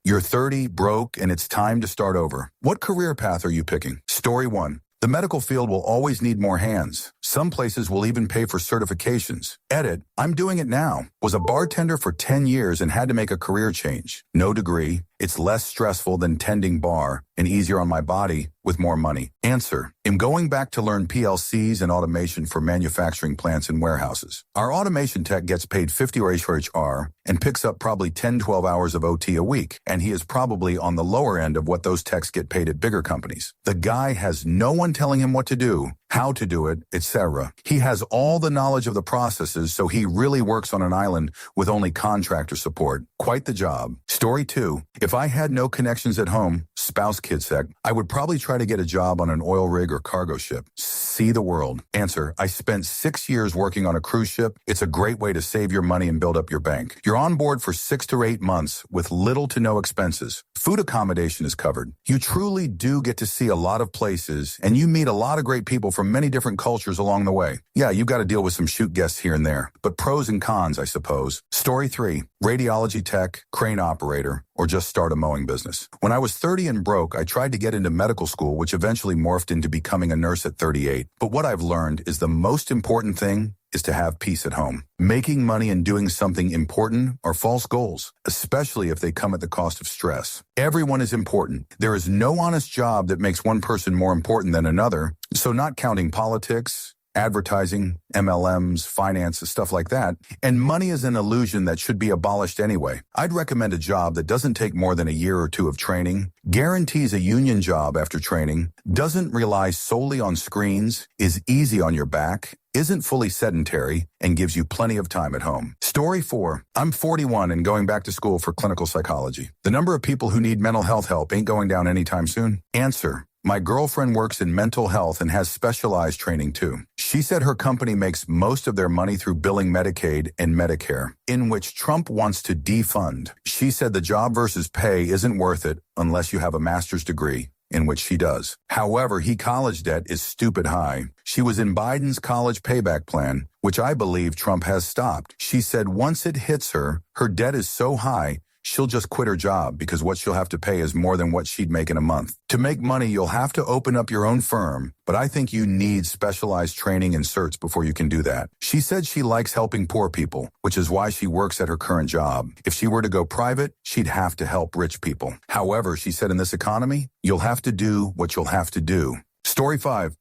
You're 30, broke, and it's time to start over. What career path are you picking? Story 1. The medical field will always need more hands. Some places will even pay for certifications. Edit, I'm doing it now. Was a bartender for 10 years and had to make a career change. No degree. It's less stressful than tending bar and easier on my body with more money. Answer, I'm going back to learn PLCs and automation for manufacturing plants and warehouses. Our automation tech gets paid 50 or HR and picks up probably 10-12 hours of OT a week, and he is probably on the lower end of what those techs get paid at bigger companies. The guy has no one telling him what to do, how to do it, etc. He has all the knowledge of the processes, so he really works on an island with only contractor support. Quite the job. Story 2. If I had no connections at home, spouse kid sec, I would probably try to get a job on an oil rig or cargo ship. See the world. Answer, I spent 6 years working on a cruise ship. It's a great way to save your money and build up your bank. You're on board for 6 to 8 months with little to no expenses. Food accommodation is covered. You truly do get to see a lot of places, and you meet a lot of great people from many different cultures along the way. Yeah, you've got to deal with some shoot guests here and there, but pros and cons, I suppose. Story 3, radiology tech, crane operator, or just start a mowing business. When I was 30 and broke, I tried to get into medical school, which eventually morphed into becoming a nurse at 38. But what I've learned is the most important thing is to have peace at home. Making money and doing something important are false goals, especially if they come at the cost of stress. Everyone is important. There is no honest job that makes one person more important than another, so not counting politics, advertising, MLMs, finance, stuff like that. And money is an illusion that should be abolished anyway. I'd recommend a job that doesn't take more than a year or two of training, guarantees a union job after training, doesn't rely solely on screens, is easy on your back, isn't fully sedentary, and gives you plenty of time at home. Story 4. I'm 41 and going back to school for clinical psychology. The number of people who need mental health help ain't going down anytime soon. Answer. My girlfriend works in mental health and has specialized training too. She said her company makes most of their money through billing Medicaid and Medicare, in which Trump wants to defund. She said the job versus pay isn't worth it unless you have a master's degree, in which she does. However, college debt is stupid high. She was in Biden's college payback plan, which I believe Trump has stopped. She said once it hits her, her debt is so high, she'll just quit her job because what she'll have to pay is more than what she'd make in a month. To make money, you'll have to open up your own firm, but I think you need specialized training and certs before you can do that. She said she likes helping poor people, which is why she works at her current job. If she were to go private, she'd have to help rich people. However, she said in this economy, you'll have to do what you'll have to do. Story 5.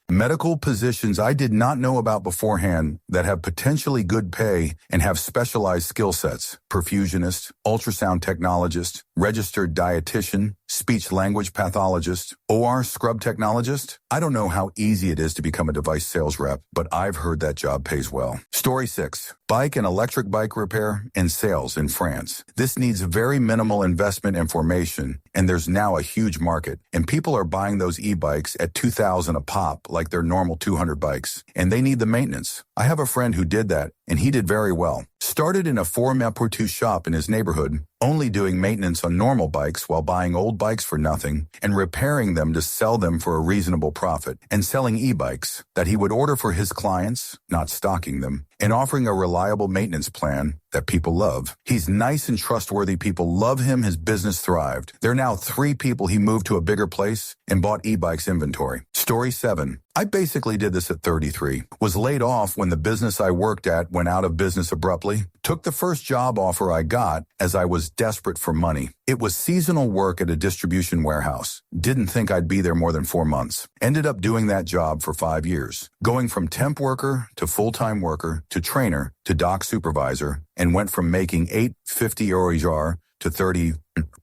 Medical positions I did not know about beforehand that have potentially good pay and have specialized skill sets. Perfusionist, ultrasound technologist, registered dietitian, speech-language pathologist, OR scrub technologist. I don't know how easy it is to become a device sales rep, but I've heard that job pays well. Story 6. Bike and electric bike repair and sales in France. This needs very minimal investment and formation, and there's now a huge market, and people are buying those e-bikes at $2,000 a pop like they're normal 200 bikes, and they need the maintenance. I have a friend who did that, and he did very well. Started in a 4x2 shop in his neighborhood, only doing maintenance on normal bikes while buying old bikes for nothing and repairing them to sell them for a reasonable profit, and selling e-bikes that he would order for his clients, not stocking them, and offering a reliable maintenance plan that people love. He's nice and trustworthy. People love him. His business thrived. There are now 3 people he moved to a bigger place and bought e-bikes inventory. Story 7. I basically did this at 33. Was laid off when the business I worked at went out of business abruptly. Took the first job offer I got as I was desperate for money. It was seasonal work at a distribution warehouse. Didn't think I'd be there more than 4 months. Ended up doing that job for 5 years. Going from temp worker to full-time worker to trainer to dock supervisor, and went from making €8.50 to 30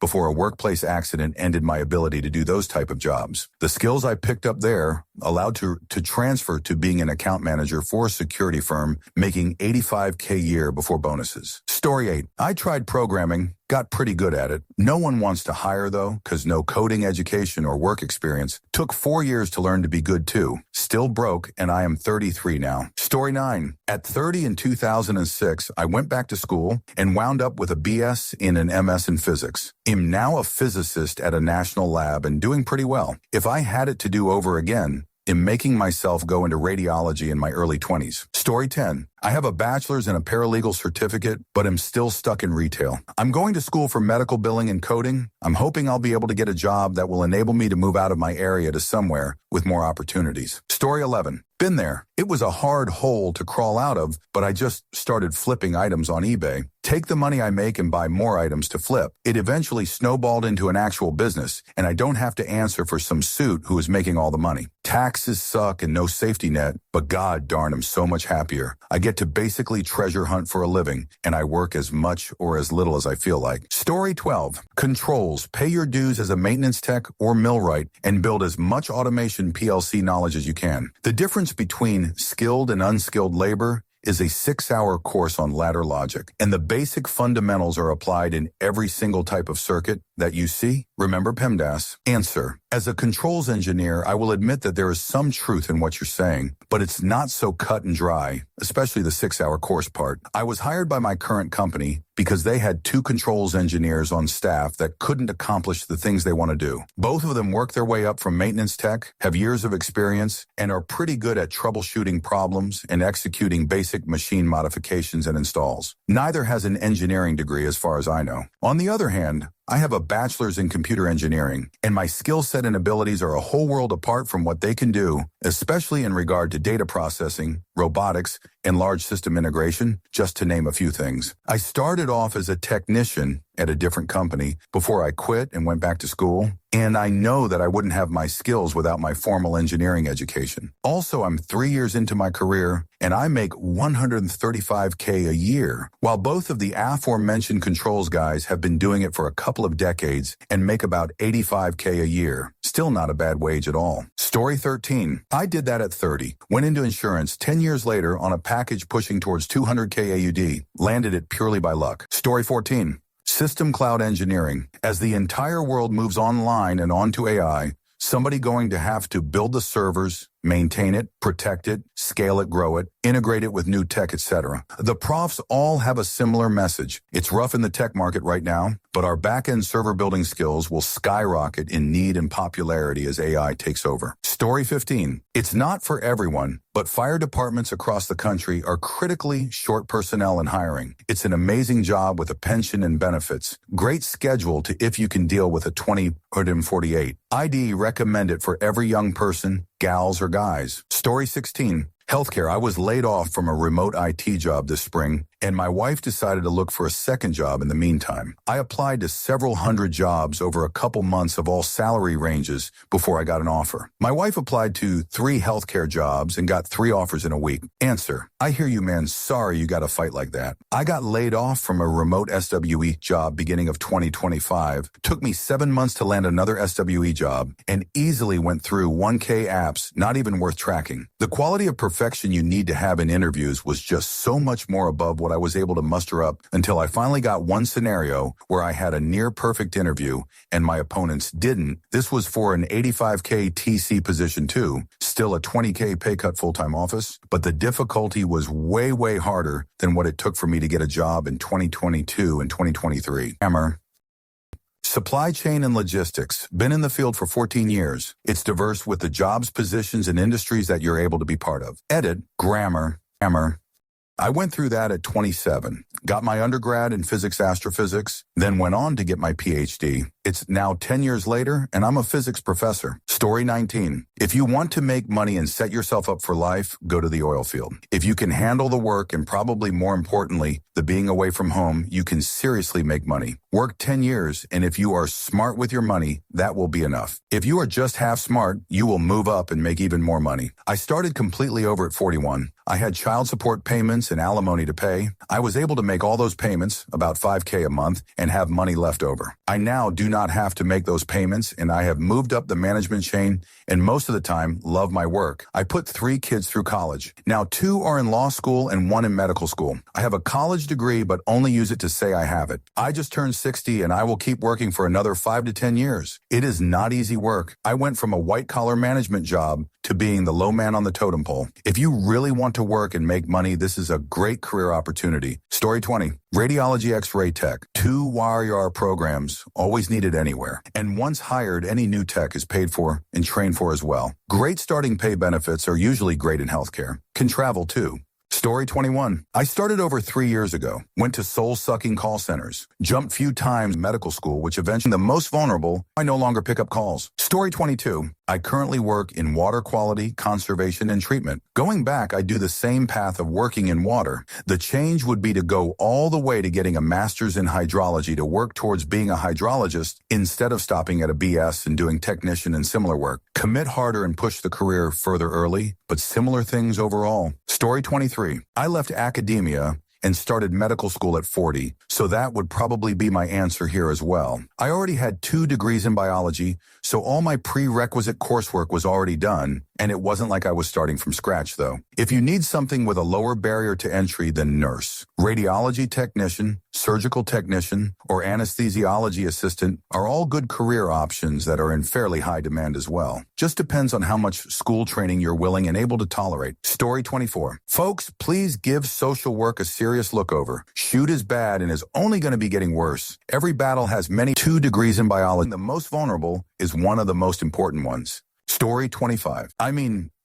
before a workplace accident ended my ability to do those type of jobs. The skills I picked up there allowed to transfer to being an account manager for a security firm, making $85K a year before bonuses. Story 8. I tried programming, got pretty good at it. No one wants to hire though, because no coding education or work experience. Took 4 years to learn to be good too. Still broke, and I am 33 now. Story 9. At 30 in 2006, I went back to school and wound up with a BS in an MS in physics. I'm now a physicist at a national lab and doing pretty well. If I had it to do over again, in making myself go into radiology in my early 20s. Story 10. I have a bachelor's and a paralegal certificate, but am still stuck in retail. I'm going to school for medical billing and coding. I'm hoping I'll be able to get a job that will enable me to move out of my area to somewhere with more opportunities. Story 11. Been there. It was a hard hole to crawl out of, but I just started flipping items on eBay. Take the money I make and buy more items to flip. It eventually snowballed into an actual business, and I don't have to answer for some suit who is making all the money. Taxes suck and no safety net, but god darn, I'm so much happier. I get to basically treasure hunt for a living, and I work as much or as little as I feel like. Story 12. Controls. Pay your dues as a maintenance tech or millwright and build as much automation PLC knowledge as you can. The difference between skilled and unskilled labor is a 6-hour course on ladder logic, and the basic fundamentals are applied in every single type of circuit that you see. Remember PEMDAS. Answer. As a controls engineer, I will admit that there is some truth in what you're saying, but it's not so cut and dry, especially the 6-hour course part. I was hired by my current company because they had 2 controls engineers on staff that couldn't accomplish the things they want to do. Both of them work their way up from maintenance tech, have years of experience, and are pretty good at troubleshooting problems and executing basic machine modifications and installs. Neither has an engineering degree as far as I know. On the other hand, I have a bachelor's in computer engineering, and my skill set and abilities are a whole world apart from what they can do, especially in regard to data processing, robotics, and large system integration, just to name a few things. I started off as a technician at a different company before I quit and went back to school, and I know that I wouldn't have my skills without my formal engineering education. Also, I'm 3 years into my career, and I make $135K a year, while both of the aforementioned controls guys have been doing it for a couple of decades and make about $85K a year. Still not a bad wage at all. Story 13. I did that at 30. Went into insurance 10 years later on a package pushing towards 200K AUD. Landed it purely by luck. Story 14. System cloud engineering. As the entire world moves online and onto AI, somebody going to have to build the servers, maintain it, protect it, scale it, grow it, integrate it with new tech, etc. The profs all have a similar message. It's rough in the tech market right now, but our back-end server building skills will skyrocket in need and popularity as AI takes over. Story 15. It's not for everyone, but fire departments across the country are critically short personnel and hiring. It's an amazing job with a pension and benefits. Great schedule to if you can deal with a 20-48. I'd recommend it for every young person, gals or guys. Story 16. Healthcare. I was laid off from a remote IT job this spring, and my wife decided to look for a second job in the meantime. I applied to several hundred jobs over a couple months of all salary ranges before I got an offer. My wife applied to 3 healthcare jobs and got 3 offers in a week. Answer. I hear you, man. Sorry you got to fight like that. I got laid off from a remote SWE job beginning of 2025. Took me 7 months to land another SWE job and easily went through 1K apps, not even worth tracking. The quality of perfection you need to have in interviews was just so much more above what I was able to muster up until I finally got one scenario where I had a near perfect interview and my opponents didn't. This was for an 85K TC position too, still a 20K pay cut full-time office, but the difficulty was way, way harder than what it took for me to get a job in 2022 and 2023. Grammar. Supply chain and logistics. Been in the field for 14 years. It's diverse with the jobs, positions, and industries that you're able to be part of. Edit. Grammar. I went through that at 27, got my undergrad in physics astrophysics, then went on to get my PhD. It's now 10 years later, and I'm a physics professor. Story 19. If you want to make money and set yourself up for life, go to the oil field. If you can handle the work and probably more importantly, the being away from home, you can seriously make money. Work 10 years, and if you are smart with your money, that will be enough. If you are just half smart, you will move up and make even more money. I started completely over at 41. I had child support payments and alimony to pay. I was able to make all those payments, about 5K a month, and have money left over. I now do not have to make those payments, and I have moved up the management chain, and most of the time, love my work. I put 3 kids through college. Now 2 are in law school and 1 in medical school. I have a college degree, but only use it to say I have it. I just turned 60, and I will keep working for another 5 to 10 years. It is not easy work. I went from a white-collar management job to being the low man on the totem pole. If you really want to work and make money, this is a great career opportunity. Story 20. Radiology X-ray tech. 2 wire programs, always needed anywhere. And once hired, any new tech is paid for and trained for as well. Great starting pay benefits are usually great in healthcare. Can travel too. Story 21. I started over 3 years ago, went to soul-sucking call centers, jumped few times medical school, which eventually the most vulnerable, I no longer pick up calls. Story 22. I currently work in water quality, conservation, and treatment. Going back, I do the same path of working in water. The change would be to go all the way to getting a master's in hydrology to work towards being a hydrologist instead of stopping at a BS and doing technician and similar work. Commit harder and push the career further early, but similar things overall. Story 23. I left academia and started medical school at 40, so that would probably be my answer here as well. I already had 2 degrees in biology, so all my prerequisite coursework was already done, and it wasn't like I was starting from scratch though. If you need something with a lower barrier to entry than nurse, radiology technician, surgical technician, or anesthesiology assistant are all good career options that are in fairly high demand as well. Just depends on how much school training you're willing and able to tolerate. Story 24. Folks, please give social work a serious look over. Shoot is bad and is only going to be getting worse. Every battle has many 2 degrees in biology. The most vulnerable is one of the most important ones. Story 25.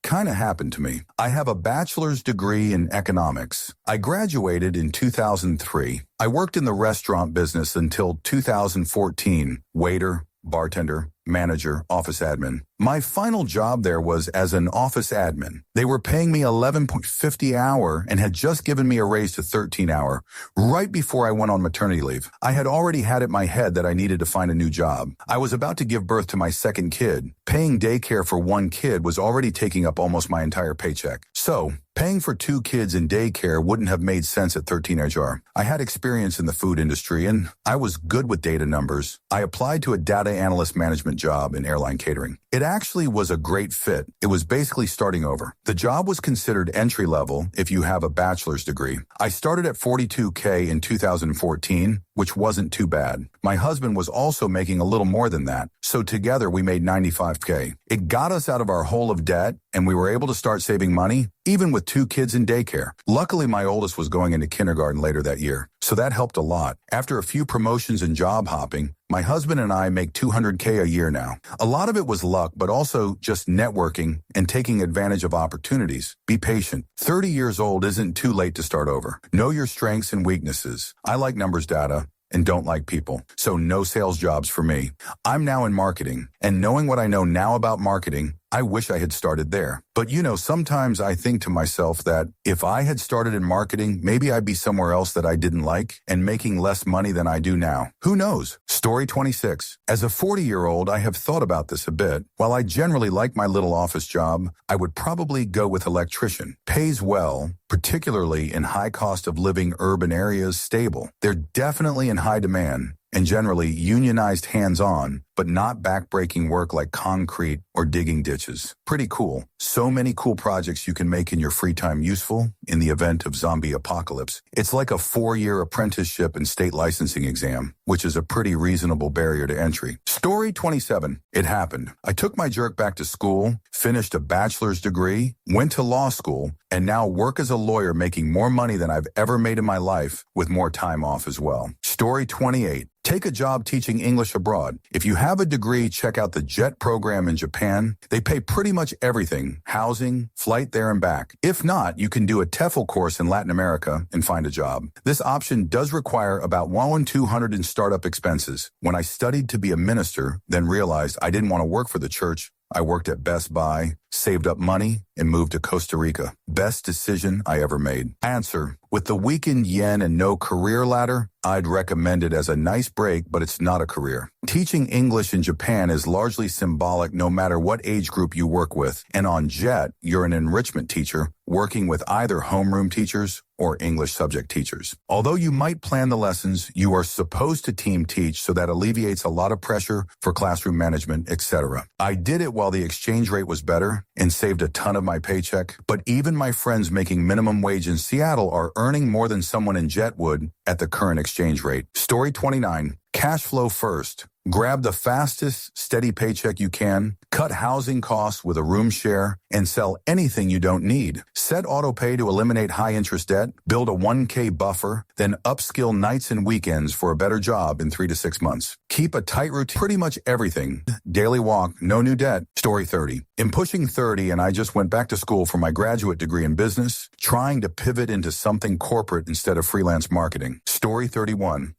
Kinda happened to me. I have a bachelor's degree in economics. I graduated in 2003. I worked in the restaurant business until 2014. Waiter, bartender, manager, office admin. My final job there was as an office admin. They were paying me $11.50 an hour and had just given me a raise to $13 an hour right before I went on maternity leave. I had already had it in my head that I needed to find a new job. I was about to give birth to my second kid. Paying daycare for 1 kid was already taking up almost my entire paycheck. So, paying for 2 kids in daycare wouldn't have made sense at $13 an hour. I had experience in the food industry and I was good with data numbers. I applied to a data analyst management job in airline catering. It actually was a great fit. It was basically starting over. The job was considered entry level if you have a bachelor's degree. I started at $42K in 2014, which wasn't too bad. My husband was also making a little more than that, so together we made $95K. It got us out of our hole of debt, and we were able to start saving money, even with 2 kids in daycare. Luckily, my oldest was going into kindergarten later that year, so that helped a lot. After a few promotions and job hopping, my husband and I make $200K a year now. A lot of it was luck, but also just networking and taking advantage of opportunities. Be patient. 30 years old isn't too late to start over. Know your strengths and weaknesses. I like numbers data and don't like people, so no sales jobs for me. I'm now in marketing, and knowing what I know now about marketing, I wish I had started there. But sometimes I think to myself that if I had started in marketing, maybe I'd be somewhere else that I didn't like and making less money than I do now. Who knows? Story 26. As a 40-year-old, I have thought about this a bit. While I generally like my little office job, I would probably go with electrician. Pays well, particularly in high cost of living urban areas, stable. They're definitely in high demand and generally unionized hands-on, but not back-breaking work like concrete or digging ditches. Pretty cool. So many cool projects you can make in your free time useful in the event of zombie apocalypse. It's like a 4-year apprenticeship and state licensing exam, which is a pretty reasonable barrier to entry. Story 27. It happened. I took my jerk back to school, finished a bachelor's degree, went to law school, and now work as a lawyer making more money than I've ever made in my life with more time off as well. Story 28. Take a job teaching English abroad. If you have a degree, check out the JET program in Japan. They pay pretty much everything, housing, flight there and back. If not, you can do a TEFL course in Latin America and find a job. This option does require about $1,200 in startup expenses. When I studied to be a minister, then realized I didn't want to work for the church, I worked at Best Buy, saved up money, and moved to Costa Rica. Best decision I ever made. Answer. With the weakened yen and no career ladder, I'd recommend it as a nice break, but it's not a career. Teaching English in Japan is largely symbolic no matter what age group you work with. And on JET, you're an enrichment teacher working with either homeroom teachers or English subject teachers. Although you might plan the lessons, you are supposed to team teach, so that alleviates a lot of pressure for classroom management, etc. I did it while the exchange rate was better and saved a ton of my paycheck, but even my friends making minimum wage in Seattle are earning more than someone in JET would at the current exchange rate. Story 29. Cash flow first. Grab the fastest, steady paycheck you can, cut housing costs with a room share, and sell anything you don't need. Set autopay to eliminate high-interest debt, build a 1K buffer, then upskill nights and weekends for a better job in 3 to 6 months. Keep a tight routine, pretty much everything. Daily walk, no new debt. Story 30. I'm pushing 30 and I just went back to school for my graduate degree in business, trying to pivot into something corporate instead of freelance marketing. Story 31.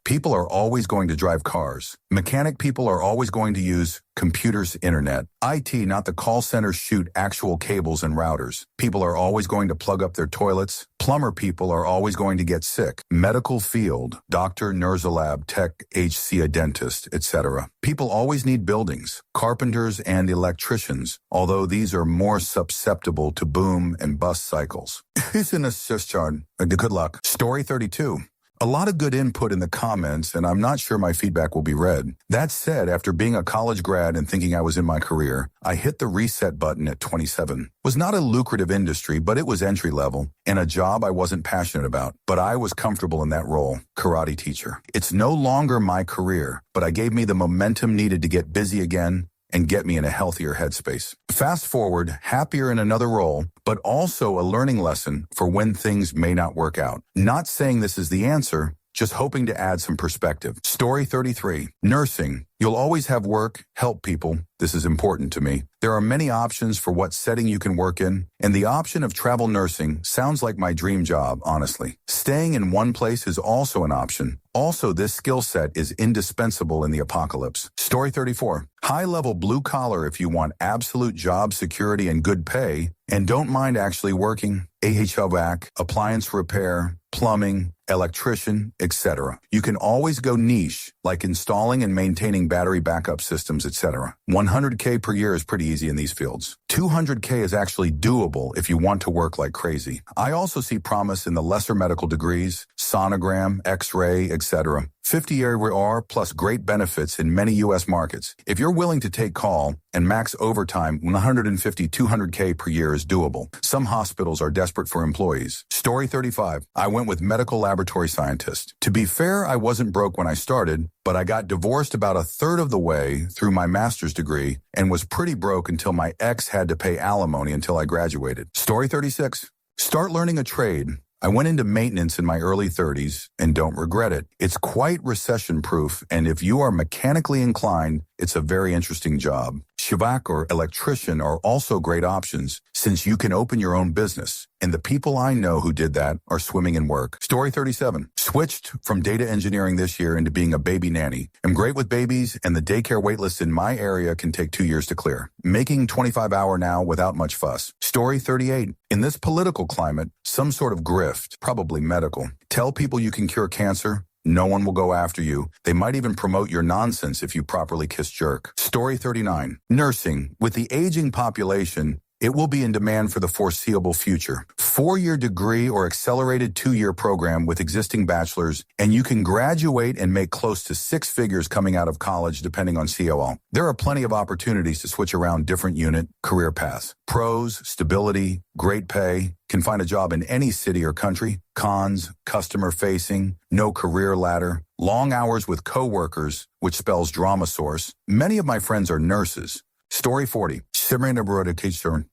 People are always going to drive cars. Mechanic people are always going to use computers, internet. IT, not the call center, shoot actual cables and routers. People are always going to plug up their toilets. Plumber people are always going to get sick. Medical field, doctor, nurse, a lab, tech, HC, a dentist, etc. People always need buildings. Carpenters and electricians, although these are more susceptible to boom and bust cycles. Good luck. Story 32. A lot of good input in the comments, and I'm not sure my feedback will be read. That said, after being a college grad and thinking I was in my career, I hit the reset button at 27. It was not a lucrative industry, but it was entry level, and a job I wasn't passionate about, but I was comfortable in that role, karate teacher. It's no longer my career, but I gave me the momentum needed to get busy again and get me in a healthier headspace. Fast forward, happier in another role, but also a learning lesson for when things may not work out. Not saying this is the answer, just hoping to add some perspective. Story 33. Nursing. You'll always have work, help people. This is important to me. There are many options for what setting you can work in, and the option of travel nursing sounds like my dream job, honestly. Staying in one place is also an option. Also, this skill set is indispensable in the apocalypse. Story 34. High-level blue collar if you want absolute job security and good pay, and don't mind actually working. AHVAC, appliance repair, plumbing, electrician, etc. You can always go niche, like installing and maintaining battery backup systems, etc. 100K per year is pretty easy in these fields. 200K is actually doable if you want to work like crazy. I also see promise in the lesser medical degrees, sonogram, x-ray, etc. 50 AR plus great benefits in many U.S. markets. If you're willing to take call and max overtime, 150, 200K per year is doable. Some hospitals are desperate for employees. Story 35. I went with medical laboratory scientist. To be fair, I wasn't broke when I started, but I got divorced about a third of the way through my master's degree and was pretty broke until my ex had to pay alimony until I graduated. Story 36. Start learning a trade. I went into maintenance in my early 30s and don't regret it. It's quite recession-proof, and if you are mechanically inclined, it's a very interesting job. Shivak or electrician are also great options since you can open your own business, and the people I know who did that are swimming in work. Story 37. Switched from data engineering this year into being a baby nanny. I'm great with babies, and the daycare waitlist in my area can take 2 years to clear. Making 25-hour now without much fuss. Story 38. In this political climate, some sort of grift, probably medical. Tell people you can cure cancer. No one will go after you. They might even promote your nonsense if you properly kiss jerk. Story 39. Nursing. With the aging population, it will be in demand for the foreseeable future. 4-year degree or accelerated 2-year program with existing bachelors, and you can graduate and make close to 6 figures coming out of college depending on COL. There are plenty of opportunities to switch around different unit, career paths. Pros, stability, great pay, can find a job in any city or country. Cons, customer facing, no career ladder, long hours with coworkers, which spells drama source. Many of my friends are nurses. Story 40.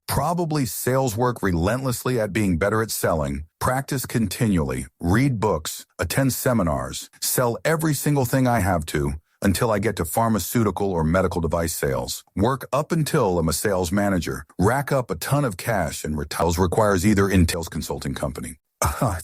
Probably sales work relentlessly at being better at selling, practice continually, read books, attend seminars, sell every single thing I have to until I get to pharmaceutical or medical device sales. Work up until I'm a sales manager, rack up a ton of cash, and requires either Intel's consulting company.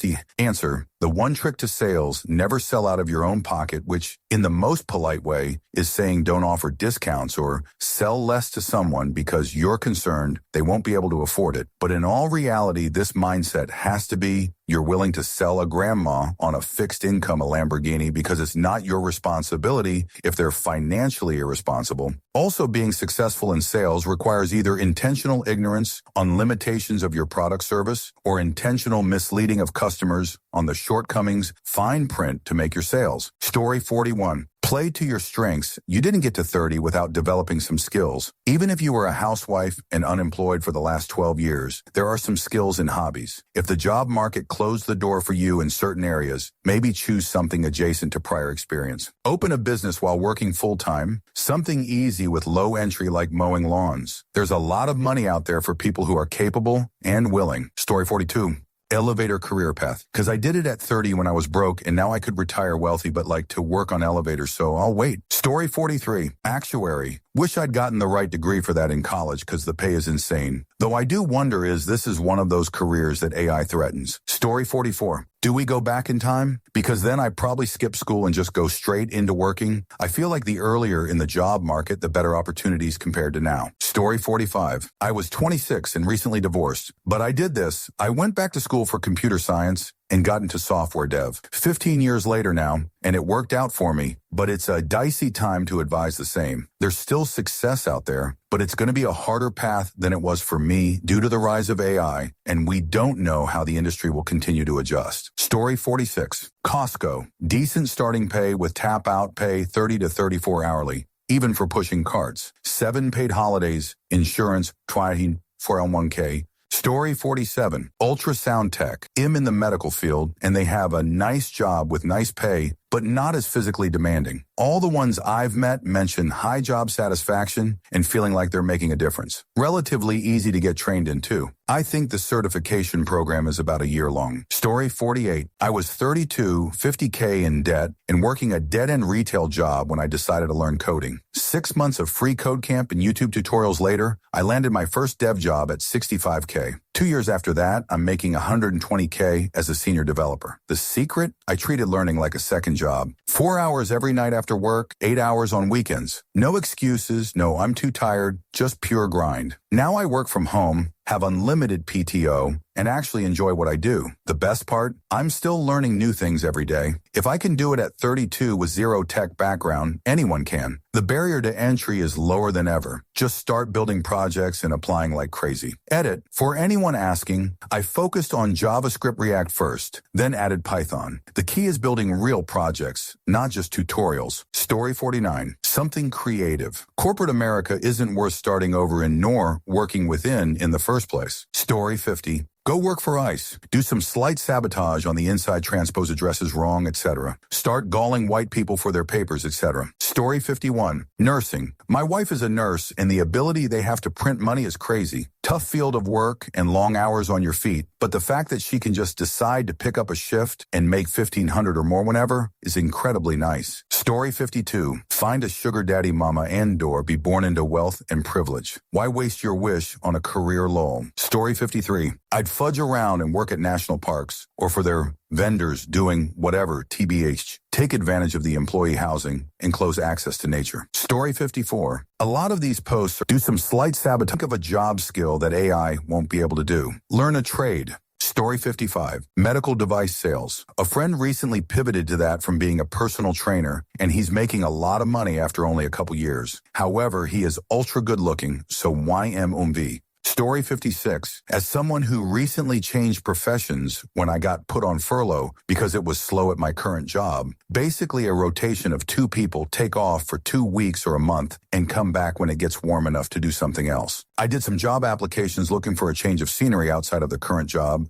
The answer, the one trick to sales, never sell out of your own pocket, which in the most polite way is saying don't offer discounts or sell less to someone because you're concerned they won't be able to afford it. But in all reality, this mindset has to be you're willing to sell a grandma on a fixed income a Lamborghini because it's not your responsibility if they're financially irresponsible. Also, being successful in sales requires either intentional ignorance on limitations of your product service or intentional misleading of customers on the shortcomings, fine print to make your sales. Story 41. Play to your strengths. You didn't get to 30 without developing some skills. Even if you were a housewife and unemployed for the last 12 years, there are some skills and hobbies. If the job market closed the door for you in certain areas, maybe choose something adjacent to prior experience. Open a business while working full-time, something easy with low entry like mowing lawns. There's a lot of money out there for people who are capable and willing. Story 42. Elevator career path. Because I did it at 30 when I was broke, and now I could retire wealthy but like to work on elevators, so I'll wait. Story 43. Actuary. Wish I'd gotten the right degree for that in college because the pay is insane. Though I do wonder is this is one of those careers that AI threatens. Story 44. Do we go back in time? Because then I probably skip school and just go straight into working. I feel like the earlier in the job market, the better opportunities compared to now. Story 45. I was 26 and recently divorced, but I did this. I went back to school for computer science and got into software dev. 15 years later now, and it worked out for me, but it's a dicey time to advise the same. There's still success out there, but it's going to be a harder path than it was for me due to the rise of AI, and we don't know how the industry will continue to adjust. Story 46. Costco. Decent starting pay with tap-out pay 30 to 34 hourly, even for pushing carts. 7 paid holidays, insurance, 401k. Story 47. Ultrasound tech. I'm in the medical field, and they have a nice job with nice pay, but not as physically demanding. All the ones I've met mention high job satisfaction and feeling like they're making a difference. Relatively easy to get trained in too. I think the certification program is about a year long. Story 48. I was 32, 50K in debt, and working a dead-end retail job when I decided to learn coding. 6 months of free code camp and YouTube tutorials later, I landed my first dev job at 65K. 2 years after that, I'm making 120K as a senior developer. The secret? I treated learning like a second job. 4 hours every night after work, 8 hours on weekends. No excuses, no I'm too tired, just pure grind. Now I work from home, have unlimited PTO, and actually enjoy what I do. The best part? I'm still learning new things every day. If I can do it at 32 with zero tech background, anyone can. The barrier to entry is lower than ever. Just start building projects and applying like crazy. Edit. For anyone asking, I focused on JavaScript React first, then added Python. The key is building real projects, not just tutorials. Story 49. Something creative. Corporate America isn't worth starting over in nor working within in the first place. Story 50. Go work for ICE. Do some slight sabotage on the inside transpose addresses wrong, etc. Start galling white people for their papers, etc. Story 51. Nursing. My wife is a nurse, and the ability they have to print money is crazy. Tough field of work and long hours on your feet, but the fact that she can just decide to pick up a shift and make $1,500 or more whenever is incredibly nice. Story 52. Find a sugar daddy mama and/or be born into wealth and privilege. Why waste your wish on a career lull? Story 53. I'd fudge around and work at national parks or for their vendors doing whatever, TBH. Take advantage of the employee housing and close access to nature. Story 54. A lot of these posts do some slight sabotage. Think of a job skill that AI won't be able to do. Learn a trade. Story 55. Medical device sales. A friend recently pivoted to that from being a personal trainer, and he's making a lot of money after only a couple years. However, he is ultra good looking, so YMV. Story 56. As someone who recently changed professions when I got put on furlough because it was slow at my current job, basically a rotation of 2 people take off for 2 weeks or a month and come back when it gets warm enough to do something else. I did some job applications looking for a change of scenery outside of the current job.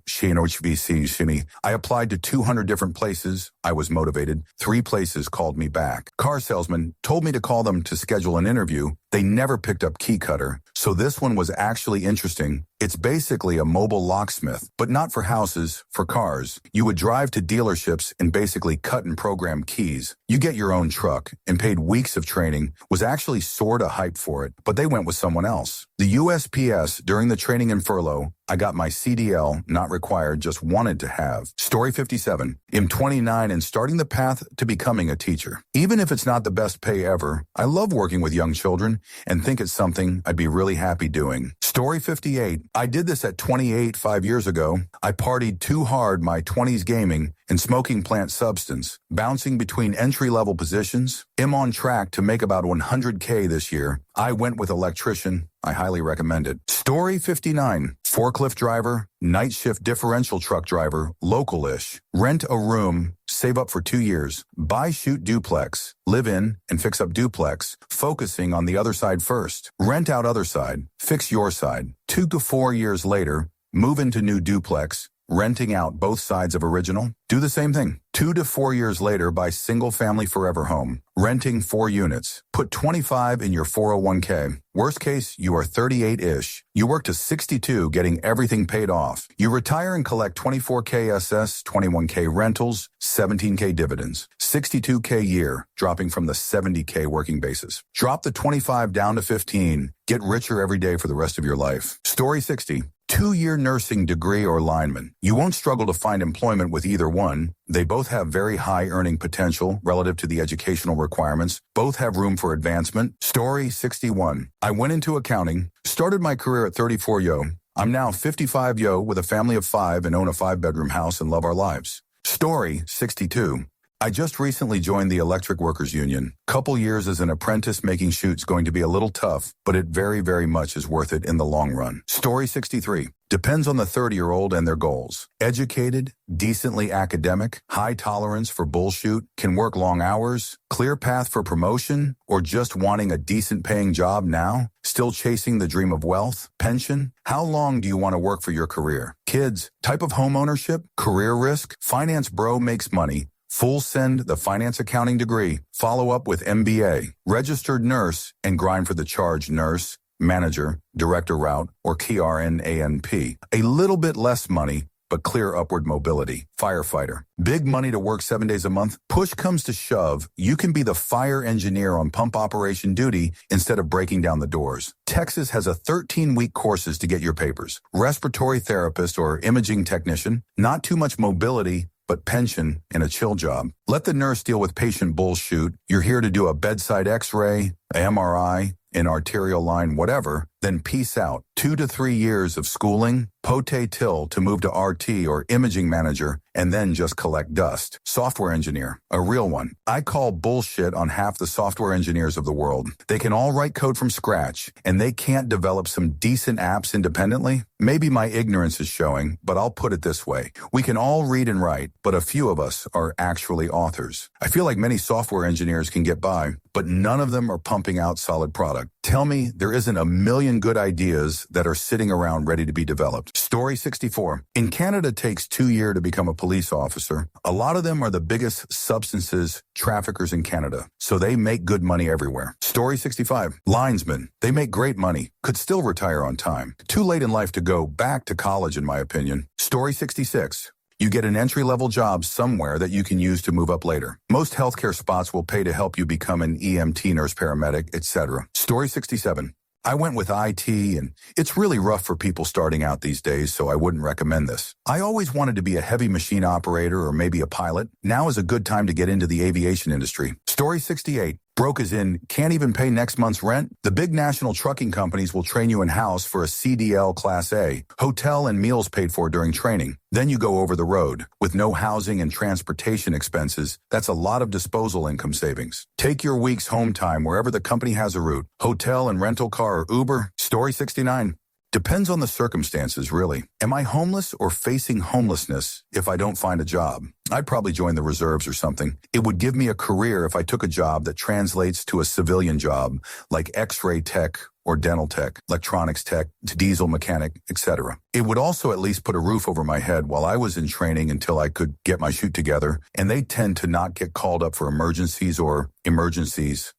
I applied to 200 different places. I was motivated. 3 places called me back. Car salesman told me to call them to schedule an interview. They never picked up Key Cutter, so this one was actually interesting. It's basically a mobile locksmith, but not for houses, for cars. You would drive to dealerships and basically cut and program keys. You get your own truck and paid weeks of training, was actually sorta hyped for it, but they went with someone else. The USPS, during the training and furlough, I got my CDL, not required, just wanted to have. Story 57. I'm 29 and starting the path to becoming a teacher. Even if it's not the best pay ever, I love working with young children and think it's something I'd be really happy doing. Story 58. I did this at 28 5 years ago. I partied too hard my 20s gaming and smoking plant substance, bouncing between entry-level positions. I'm on track to make about 100K this year. I went with electrician. I highly recommend it. Story 59. Forklift driver, night shift differential truck driver, local-ish. Rent a room, save up for 2 years. Buy shoot duplex, live in and fix up duplex, focusing on the other side first. Rent out other side, fix your side. 2 to 4 years later, move into new duplex, renting out both sides of original. Do the same thing. 2 to 4 years later, buy single-family forever home, renting 4 units. Put 25 in your 401k. Worst case, you are 38-ish. You work to 62, getting everything paid off. You retire and collect 24k SS, 21k rentals, 17k dividends, 62k year, dropping from the 70k working basis. Drop the 25 down to 15. Get richer every day for the rest of your life. Story 60. 2-year nursing degree or lineman. You won't struggle to find employment with either one. They both have very high earning potential relative to the educational requirements. Both have room for advancement. Story 61. I went into accounting, started my career at 34 yo. I'm now 55 yo with a family of 5 and own a 5-bedroom house and love our lives. Story 62. I just recently joined the Electric Workers Union. Couple years as an apprentice making shoots going to be a little tough, but it very, very much is worth it in the long run. Story 63. Depends on the 30-year-old and their goals. Educated, decently academic, high tolerance for bullshoot, can work long hours, clear path for promotion, or just wanting a decent paying job now? Still chasing the dream of wealth? Pension? How long do you want to work for your career? Kids? Type of home ownership? Career risk? Finance bro makes money. Full send the finance accounting degree, follow up with MBA, registered nurse, and grind for the charge nurse, manager, director route, or KRNANP. A little bit less money, but clear upward mobility. Firefighter. Big money to work 7 days a month. Push comes to shove, you can be the fire engineer on pump operation duty instead of breaking down the doors. Texas has a 13-week courses to get your papers. Respiratory therapist or imaging technician. Not too much mobility, but pension and a chill job. Let the nurse deal with patient bullshit. You're here to do a bedside x-ray, MRI, an arterial line, whatever, then peace out. 2 to 3 years of schooling, pote-till to move to RT or imaging manager, and then just collect dust. Software engineer, a real one. I call bullshit on half the software engineers of the world. They can all write code from scratch, and they can't develop some decent apps independently. Maybe my ignorance is showing, but I'll put it this way. We can all read and write, but a few of us are actually authors. I feel like many software engineers can get by, but none of them are pumping out solid product. Tell me there isn't a million good ideas that are sitting around ready to be developed. Story 64. In Canada, it takes 2 years to become a police officer. A lot of them are the biggest substances traffickers in Canada, so they make good money everywhere. Story 65. Linesmen. They make great money, could still retire on time. Too late in life to go back to college, in my opinion. Story 66. You get an entry-level job somewhere that you can use to move up later. Most healthcare spots will pay to help you become an EMT nurse paramedic, etc. Story 67. I went with IT, and it's really rough for people starting out these days, so I wouldn't recommend this. I always wanted to be a heavy machine operator or maybe a pilot. Now is a good time to get into the aviation industry. Story 68. Broke as in, can't even pay next month's rent? The big national trucking companies will train you in-house for a CDL Class A, hotel and meals paid for during training. Then you go over the road. With no housing and transportation expenses, that's a lot of disposal income savings. Take your week's home time wherever the company has a route. Hotel and rental car or Uber. Story 69. Depends on the circumstances, really. Am I homeless or facing homelessness if I don't find a job? I'd probably join the reserves or something. It would give me a career if I took a job that translates to a civilian job, like x-ray tech or dental tech, electronics tech, diesel mechanic, etc. It would also at least put a roof over my head while I was in training until I could get my shoot together, and they tend to not get called up for emergencies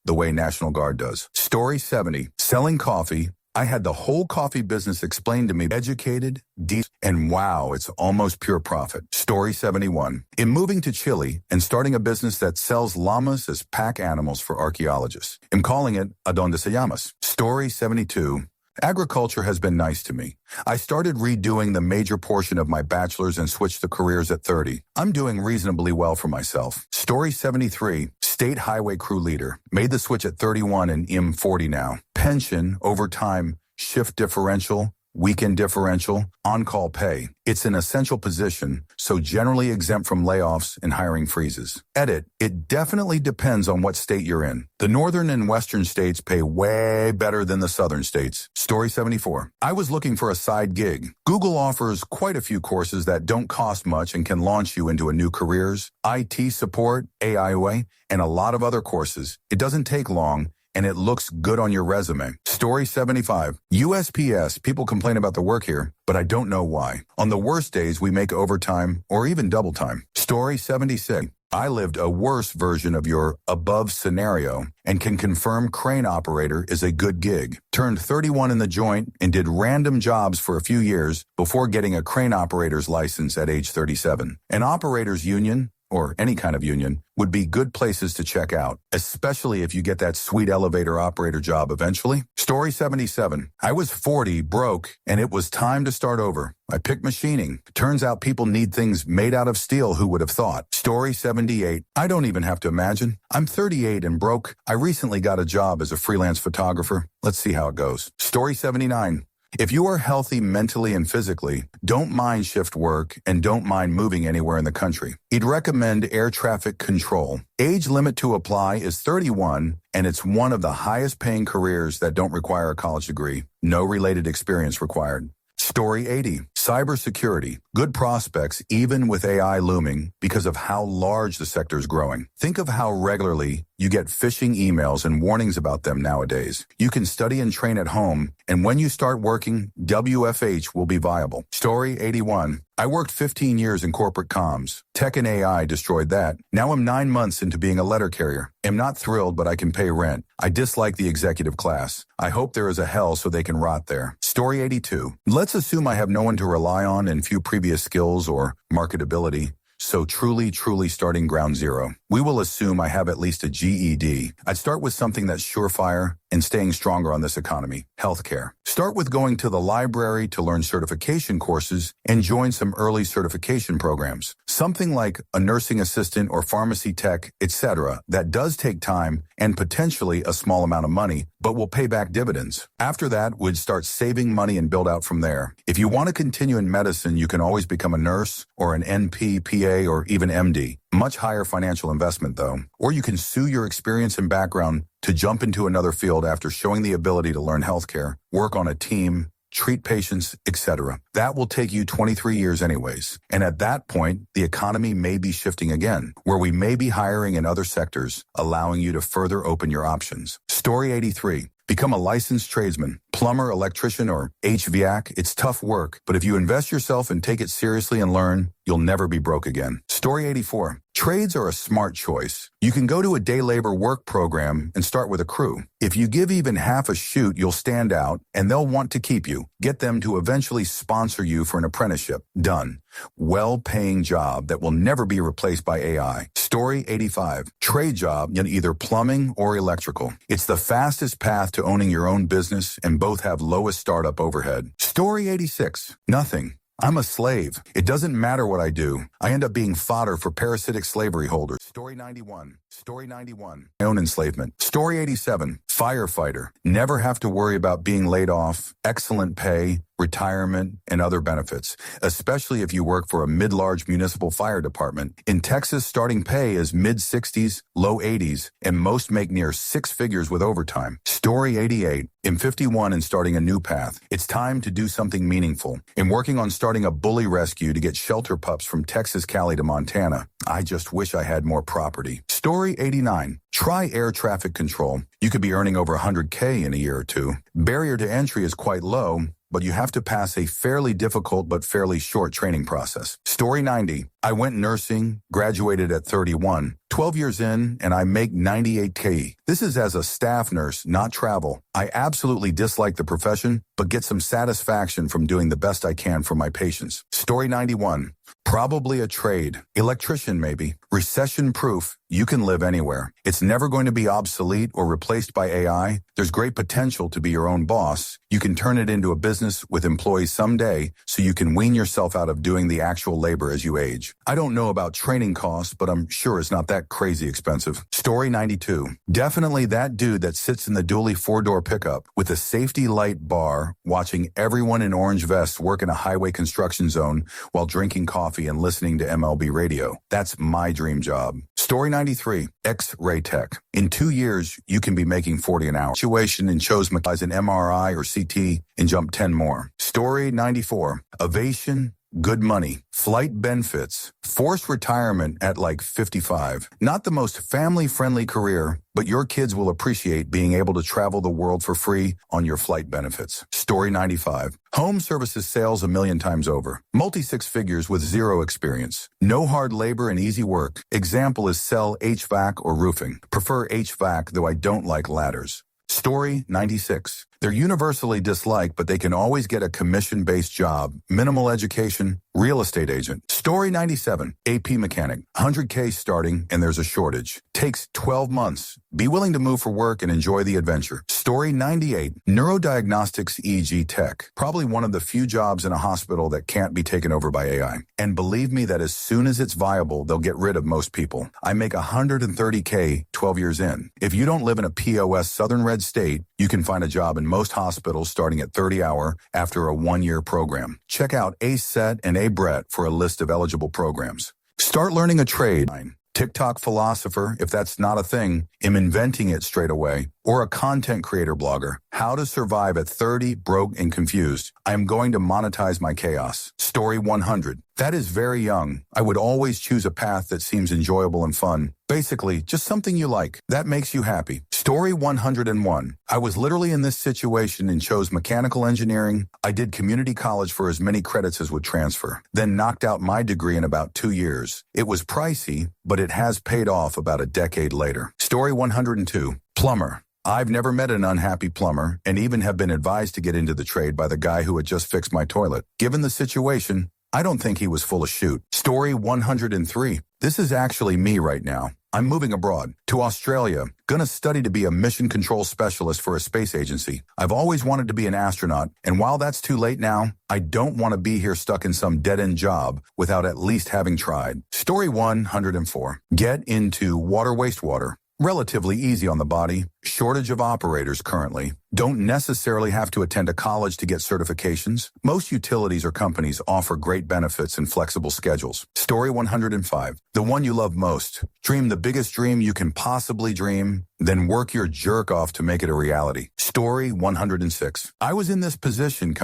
the way National Guard does. Story 70. Selling coffee. I had the whole coffee business explained to me, educated, deep, and wow, it's almost pure profit. Story 71. In moving to Chile and starting a business that sells llamas as pack animals for archaeologists. I'm calling it Adonde Se Llamas. Story 72. Agriculture has been nice to me. I started redoing the major portion of my bachelor's and switched the careers at 30. I'm doing reasonably well for myself. Story 73. State highway crew leader. Made the switch at 31 and I'm 40 now. Pension, overtime, shift differential, weekend differential, on-call pay. It's an essential position, so generally exempt from layoffs and hiring freezes. Edit, it definitely depends on what state you're in. The northern and western states pay way better than the southern states. Story 74. I was looking for a side gig. Google offers quite a few courses that don't cost much and can launch you into a new careers, IT support, AIOA, and a lot of other courses. It doesn't take long, and it looks good on your resume. Story 75. USPS, people complain about the work here, but I don't know why. On the worst days, we make overtime or even double time. Story 76. I lived a worse version of your above scenario and can confirm crane operator is a good gig. Turned 31 in the joint and did random jobs for a few years before getting a crane operator's license at age 37. An operator's union, or any kind of union, would be good places to check out, especially if you get that sweet elevator operator job eventually. Story 77. I was 40, broke, and it was time to start over. I picked machining. Turns out people need things made out of steel, who would have thought. Story 78. I don't even have to imagine. I'm 38 and broke. I recently got a job as a freelance photographer. Let's see how it goes. Story 79. If you are healthy mentally and physically, don't mind shift work and don't mind moving anywhere in the country. He'd recommend air traffic control. Age limit to apply is 31, and it's one of the highest paying careers that don't require a college degree. No related experience required. Story 80. Cybersecurity. Good prospects even with AI looming because of how large the sector is growing. Think of how regularly you get phishing emails and warnings about them nowadays. You can study and train at home, and when you start working, WFH will be viable. Story 81. I worked 15 years in corporate comms. Tech and AI destroyed that. Now I'm 9 months into being a letter carrier. Am not thrilled, but I can pay rent. I dislike the executive class. I hope there is a hell so they can rot there. Story 82. Let's assume I have no one to rely on and few previous skills or marketability. So truly starting ground zero. We will assume I have at least a GED. I'd start with something that's surefire and staying stronger on this economy. Healthcare. Start with going to the library to learn certification courses and join some early certification programs. Something like a nursing assistant or pharmacy tech, etc. that does take time and potentially a small amount of money, but will pay back dividends. After that, we'd start saving money and build out from there. If you want to continue in medicine, you can always become a nurse or an NP, PA, or even MD. Much higher financial investment, though. Or you can sue your experience and background to jump into another field after showing the ability to learn healthcare, work on a team, treat patients, etc. That will take you 23 years anyways. And at that point, the economy may be shifting again, where we may be hiring in other sectors, allowing you to further open your options. Story 83. Become a licensed tradesman, plumber, electrician, or HVAC. It's tough work, but if you invest yourself and take it seriously and learn, you'll never be broke again. Story 84. Trades are a smart choice. You can go to a day labor work program and start with a crew. If you give even half a shoot, you'll stand out and they'll want to keep you. Get them to eventually sponsor you for an apprenticeship. Done. Well-paying job that will never be replaced by AI. Story 85. Trade job in either plumbing or electrical. It's the fastest path to owning your own business and both have lowest startup overhead. Story 86. Nothing. I'm a slave. It doesn't matter what I do. I end up being fodder for parasitic slavery holders. Story 91. Story 91. My own enslavement. Story 87. Firefighter. Never have to worry about being laid off. Excellent pay, retirement, and other benefits, especially if you work for a mid-large municipal fire department. In Texas, starting pay is mid-60s, low 80s, and most make near 6 figures with overtime. Story 88. I'm 51 and starting a new path. It's time to do something meaningful. I'm working on starting a bully rescue to get shelter pups from Texas, Cali to Montana. I just wish I had more property. Story 89. Try air traffic control. You could be earning over $100K in a year or two. Barrier to entry is quite low, but you have to pass a fairly difficult but fairly short training process. Story 90. I went nursing, graduated at 31, 12 years in, and I make $98K. This is as a staff nurse, not travel. I absolutely dislike the profession, but get some satisfaction from doing the best I can for my patients. Story 91. Probably a trade. Electrician, maybe. Recession-proof. You can live anywhere. It's never going to be obsolete or replaced by AI. There's great potential to be your own boss. You can turn it into a business with employees someday so you can wean yourself out of doing the actual labor as you age. package. I don't know about training costs, but I'm sure it's not that crazy expensive. Story 92. Definitely that dude that sits in the dually 4-door pickup with a safety light bar watching everyone in orange vests work in a highway construction zone while drinking coffee and listening to MLB radio. That's my dream job. Story 93. X-ray tech. In 2 years, you can be making 40 an hour. Situation and chose an MRI or CT and jump 10 more. Story 94. Ovation. Good money, flight benefits, forced retirement at like 55. Not the most family-friendly career, but your kids will appreciate being able to travel the world for free on your flight benefits. Story 95. Home services sales 1 million times over. Multi-six figures with zero experience. No hard labor and easy work. Example is sell HVAC or roofing. Prefer HVAC, though I don't like ladders. Story 96. They're universally disliked, but they can always get a commission-based job, minimal education, real estate agent. Story 97. AP mechanic. 100K starting, and there's a shortage. Takes 12 months. Be willing to move for work and enjoy the adventure. Story 98. Neurodiagnostics EEG tech. Probably one of the few jobs in a hospital that can't be taken over by AI. And believe me that as soon as it's viable, they'll get rid of most people. I make 130K 12 years in. If you don't live in a POS Southern Red state, you can find a job in most hospitals starting at 30 hour after a 1-year program. Check out ASET and ABRET for a list of eligible programs. Start learning a trade. TikTok philosopher, if that's not a thing, am inventing it straight away. Or a content creator blogger. How to survive at 30, broke and confused. I am going to monetize my chaos. Story 100. That is very young. I would always choose a path that seems enjoyable and fun. Basically, just something you like. That makes you happy. Story 101. I was literally in this situation and chose mechanical engineering. I did community college for as many credits as would transfer. Then knocked out my degree in about 2 years. It was pricey, but it has paid off about a decade later. Story 102. Plumber. I've never met an unhappy plumber and even have been advised to get into the trade by the guy who had just fixed my toilet. Given the situation, I don't think he was full of shoot. Story 103. This is actually me right now. I'm moving abroad to Australia, gonna study to be a mission control specialist for a space agency. I've always wanted to be an astronaut, and while that's too late now, I don't want to be here stuck in some dead-end job without at least having tried. Story 104. Get into water wastewater. Relatively easy on the body. Shortage of operators currently. Don't necessarily have to attend a college to get certifications. Most utilities or companies offer great benefits and flexible schedules. Story 105. The one you love most. Dream the biggest dream you can possibly dream, then work your jerk off to make it a reality. Story 106. I was in this position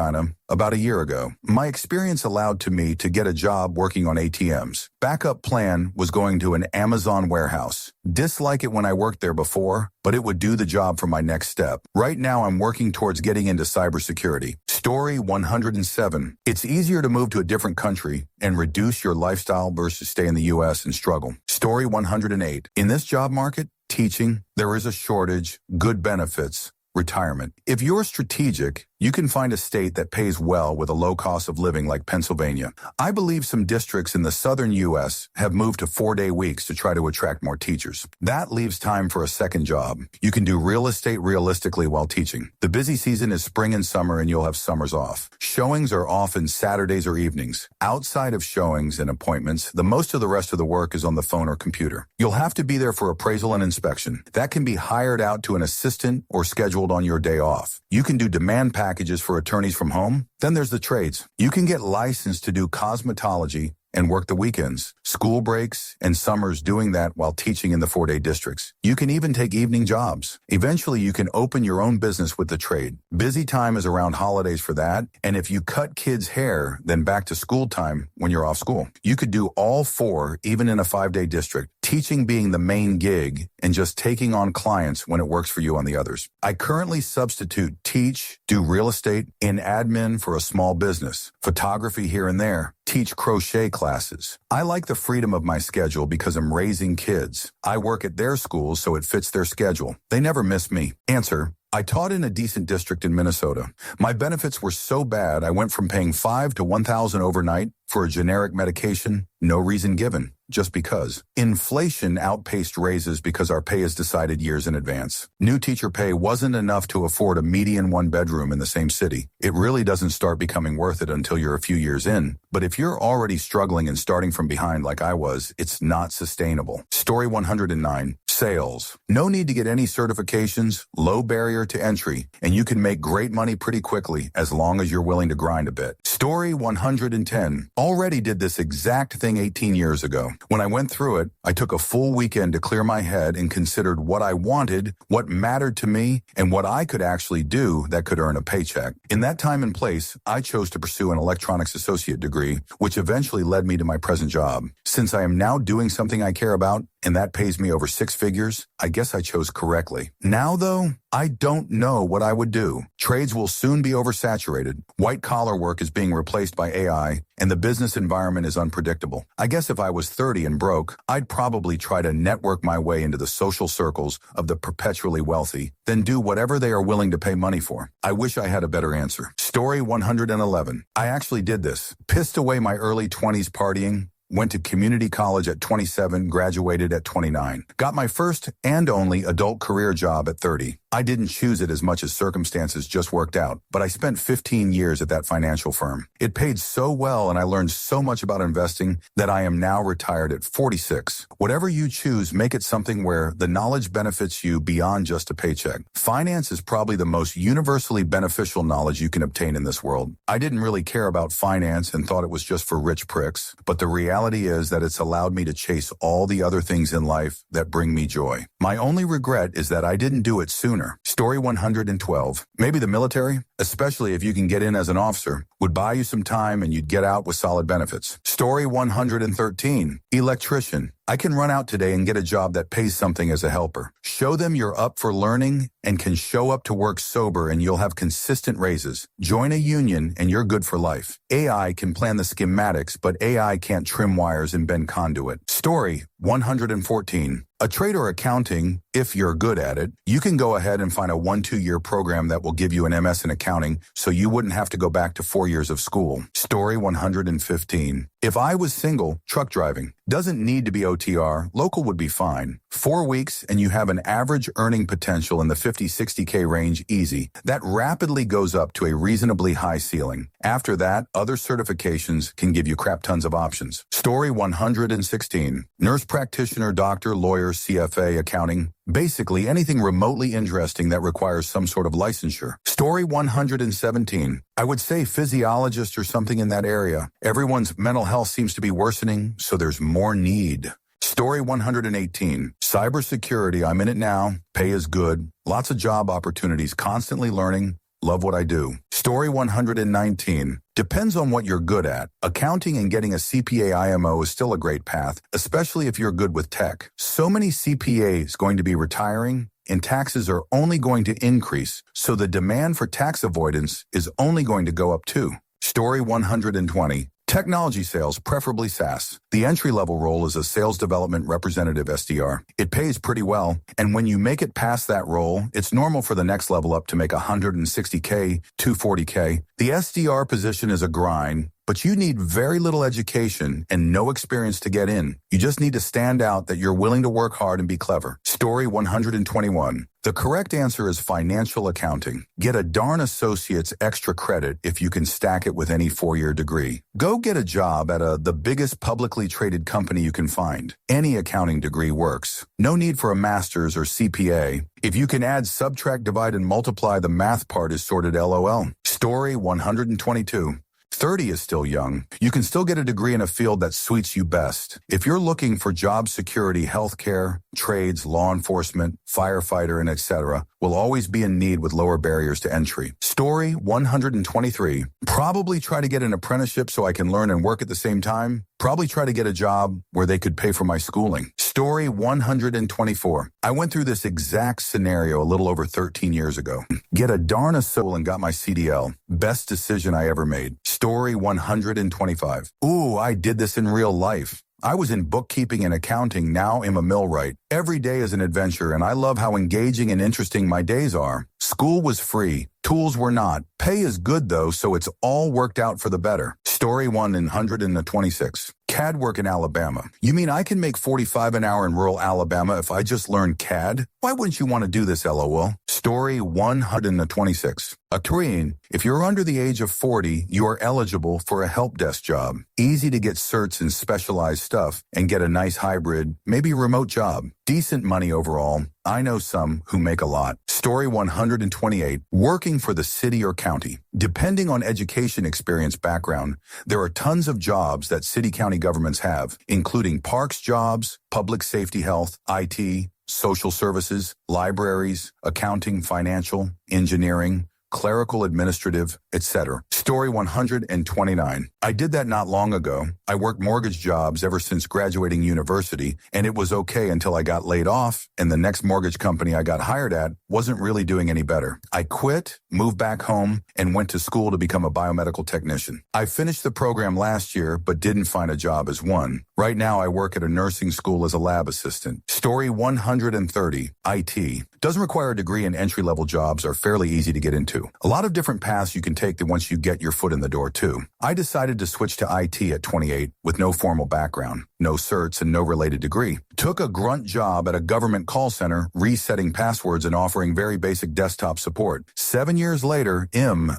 about a year ago. My experience allowed to me to get a job working on ATMs. Backup plan was going to an Amazon warehouse. Dislike it when I worked there before, but it would do the job for my next step. Right now, I'm working towards getting into cybersecurity. Story 107. It's easier to move to a different country and reduce your lifestyle versus stay in the U.S. and struggle. Story 108. In this job market, teaching, there is a shortage, good benefits, retirement. If you're strategic, you can find a state that pays well with a low cost of living like Pennsylvania. I believe some districts in the southern U.S. have moved to 4-day weeks to try to attract more teachers. That leaves time for a second job. You can do real estate realistically while teaching. The busy season is spring and summer, and you'll have summers off. Showings are often Saturdays or evenings. Outside of showings and appointments, the most of the rest of the work is on the phone or computer. You'll have to be there for appraisal and inspection. That can be hired out to an assistant or scheduled on your day off. You can do demand packages for attorneys from home. Then there's the trades. You can get licensed to do cosmetology and work the weekends, school breaks, and summers doing that while teaching in the 4-day districts. You can even take evening jobs. Eventually, you can open your own business with the trade. Busy time is around holidays for that, and if you cut kids' hair, then back to school time when you're off school. You could do all 4, even in a 5-day district, teaching being the main gig and just taking on clients when it works for you on the others. I currently substitute teach, do real estate, in admin for a small business, photography here and there, teach crochet classes. I like the freedom of my schedule because I'm raising kids. I work at their schools so it fits their schedule. They never miss me. Answer. I taught in a decent district in Minnesota. My benefits were so bad I went from paying $5,000 to $1,000 overnight for a generic medication, no reason given. just because. Inflation outpaced raises because our pay is decided years in advance. New teacher pay wasn't enough to afford a median one-bedroom in the same city. It really doesn't start becoming worth it until you're a few years in. But if you're already struggling and starting from behind like I was, it's not sustainable. Story 109. Sales. No need to get any certifications, low barrier to entry, and you can make great money pretty quickly as long as you're willing to grind a bit. Story 110. Already did this exact thing 18 years ago. When I went through it, I took a full weekend to clear my head and considered what I wanted, what mattered to me, and what I could actually do that could earn a paycheck. In that time and place, I chose to pursue an electronics associate degree, which eventually led me to my present job. Since I am now doing something I care about, and that pays me over 6 figures, I guess I chose correctly. Now, though, I don't know what I would do. Trades will soon be oversaturated. White-collar work is being replaced by AI, and the business environment is unpredictable. I guess if I was 30 and broke, I'd probably try to network my way into the social circles of the perpetually wealthy, then do whatever they are willing to pay money for. I wish I had a better answer. Story 111. I actually did this. Pissed away my early 20s partying. Went to community college at 27, graduated at 29. Got my first and only adult career job at 30. I didn't choose it as much as circumstances just worked out, but I spent 15 years at that financial firm. It paid so well and I learned so much about investing that I am now retired at 46. Whatever you choose, make it something where the knowledge benefits you beyond just a paycheck. Finance is probably the most universally beneficial knowledge you can obtain in this world. I didn't really care about finance and thought it was just for rich pricks, but the reality is that it's allowed me to chase all the other things in life that bring me joy. My only regret is that I didn't do it sooner. Story 112. Maybe the military, especially if you can get in as an officer, would buy you some time and you'd get out with solid benefits. Story 113. Electrician. I can run out today and get a job that pays something as a helper. Show them you're up for learning and can show up to work sober and you'll have consistent raises. Join a union and you're good for life. AI can plan the schematics, but AI can't trim wires and bend conduit. Story 114. A trade or accounting, if you're good at it, you can go ahead and find a 1-2 year program that will give you an MS in accounting so you wouldn't have to go back to 4 years of school. Story 115. If I was single, truck driving. Doesn't need to be OTR, local would be fine. 4 weeks and you have an average earning potential in the 50-60K range easy. That rapidly goes up to a reasonably high ceiling. After that, other certifications can give you crap tons of options. Story 116. Nurse practitioner, doctor, lawyer, CFA, accounting. Basically anything remotely interesting that requires some sort of licensure. Story 117. I would say physiologist or something in that area. Everyone's mental health seems to be worsening, so there's more need. Story 118. Cybersecurity, I'm in it now. Pay is good. Lots of job opportunities, constantly learning. Love what I do. Story 119. Depends on what you're good at. Accounting and getting a CPA IMO is still a great path, especially if you're good with tech. So many CPAs going to be retiring, and taxes are only going to increase, so the demand for tax avoidance is only going to go up too. Story 120. Technology sales, preferably SaaS. The entry-level role is a sales development representative SDR. It pays pretty well, and when you make it past that role, it's normal for the next level up to make 160K, 240K. The SDR position is a grind, but you need very little education and no experience to get in. You just need to stand out that you're willing to work hard and be clever. Story 121. The correct answer is financial accounting. Get a darn associate's extra credit if you can stack it with any 4-year degree. Go get a job at the biggest publicly traded company you can find. Any accounting degree works. No need for a master's or CPA. If you can add, subtract, divide, and multiply, the math part is sorted LOL. Story 122. 30 is still young. You can still get a degree in a field that suits you best. If you're looking for job security, healthcare, trades, law enforcement, firefighter, and etc., will always be in need with lower barriers to entry. Story 123. Probably try to get an apprenticeship so I can learn and work at the same time. Probably try to get a job where they could pay for my schooling. Story 124. I went through this exact scenario a little over 13 years ago. Get a darn soul and got my CDL. Best decision I ever made. Story 125. Ooh, I did this in real life. I was in bookkeeping and accounting, now am a millwright. Every day is an adventure, and I love how engaging and interesting my days are. School was free. Tools were not. Pay is good, though, so it's all worked out for the better. Story 126. CAD work in Alabama. You mean I can make $45 an hour in rural Alabama if I just learn CAD? Why wouldn't you want to do this, LOL? Story 126. Akrin, if you're under the age of 40, you are eligible for a help desk job. Easy to get certs in specialized stuff and get a nice hybrid, maybe remote job. Decent money overall. I know some who make a lot. Story 128. Working for the city or county. Depending on education experience background, there are tons of jobs that city county governments have, including parks jobs, public safety health, IT, social services, libraries, accounting, financial, engineering, clerical, administrative, etc. Story 129. I did that not long ago. I worked mortgage jobs ever since graduating university, and it was okay until I got laid off, and the next mortgage company I got hired at wasn't really doing any better. I quit, moved back home, and went to school to become a biomedical technician. I finished the program last year, but didn't find a job as one. Right now, I work at a nursing school as a lab assistant. Story 130. IT. Doesn't require a degree, and entry-level jobs are fairly easy to get into. A lot of different paths you can take that once you get your foot in the door, too. I decided to switch to IT at 28 with no formal background, no certs, and no related degree. Took a grunt job at a government call center, resetting passwords and offering very basic desktop support. 7 years later,